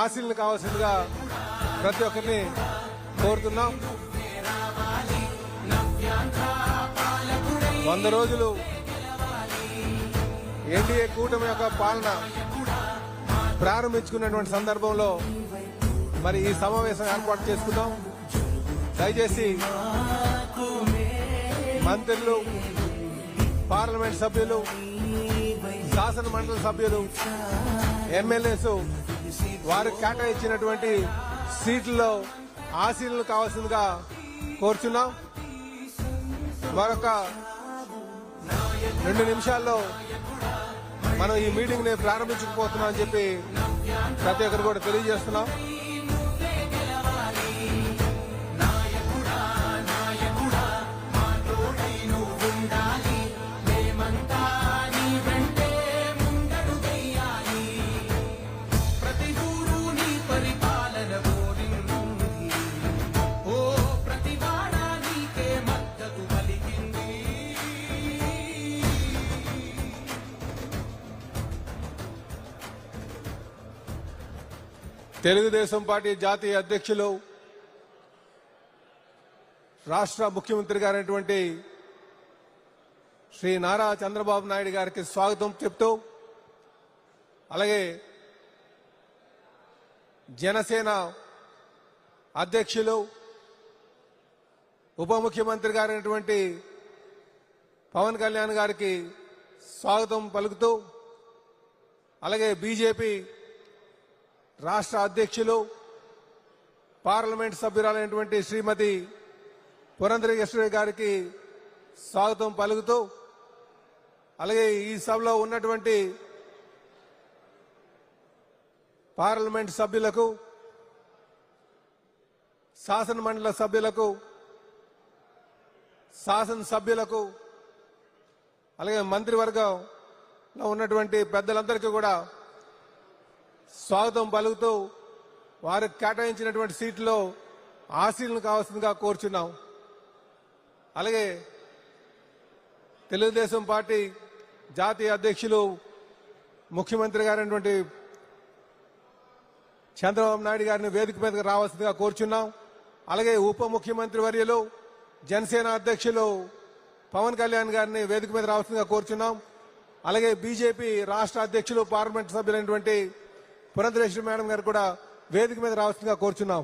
ఆశీలను కావాల్సిందిగా ప్రతి ఒక్కరిని కోరుతున్నాం. 100 రోజులు ఎన్డీఏ కూటమి యొక్క పాలన ప్రారంభించుకున్నటువంటి సందర్భంలో మరి ఈ సమావేశం ఏర్పాటు చేసుకున్నాం. దయచేసి మంత్రులు, పార్లమెంట్ సభ్యులు, శాసన మండలి సభ్యులు, ఎమ్మెల్యేస్ వారికి కేటాయించినటువంటి సీట్లలో ఆశీనులు కావాల్సిందిగా కోరుచున్నాం. మరొక 2 నిమిషాల్లో మనం ఈ మీటింగ్ ని ప్రారంభించకపోతున్నాం అని చెప్పి ప్రతి ఒక్కరు కూడా తెలియజేస్తున్నాం. తెలుగుదేశం పార్టీ జాతీయ అధ్యక్షులు, రాష్ట్ర ముఖ్యమంత్రి గారైనటువంటి శ్రీ నారా చంద్రబాబు నాయుడు గారికి స్వాగతం చెప్తూ, అలాగే జనసేన అధ్యక్షులు, ఉప ముఖ్యమంత్రి గారైనటువంటి పవన్ కళ్యాణ్ గారికి స్వాగతం పలుకుతూ, అలాగే బీజేపీ రాష్ట్ర అధ్యక్షులు, పార్లమెంట్ సభ్యురాలైనటువంటి శ్రీమతి పురంధరేశ్వరి గారికి స్వాగతం పలుకుతూ, అలాగే ఈ సభలో ఉన్నటువంటి పార్లమెంట్ సభ్యులకు, శాసన మండలి సభ్యులకు, శాసనసభ్యులకు, అలాగే మంత్రివర్గంలో ఉన్నటువంటి పెద్దలందరికీ కూడా స్వాగతం పలుకుతూ వారికి కేటాయించినటువంటి సీట్లో ఆశీలను కావాల్సిందిగా కోరుచున్నాం. అలాగే తెలుగుదేశం పార్టీ జాతీయ అధ్యక్షులు, ముఖ్యమంత్రి గారైనటువంటి చంద్రబాబు నాయుడు గారిని వేదిక మీదకి రావాల్సిందిగా కోరుచున్నాం. అలాగే ఉప ముఖ్యమంత్రి వర్యులు, జనసేన అధ్యక్షులు పవన్ కళ్యాణ్ గారిని వేదిక మీద రావాల్సిందిగా కోరుచున్నాం. అలాగే బీజేపీ రాష్ట్ర అధ్యక్షులు, పార్లమెంట్ సభ్యులైనటువంటి పురంధరేశ్వరి మేడం గారు కూడా వేదిక మీద రావాల్సిందిగా కోరుచున్నాం.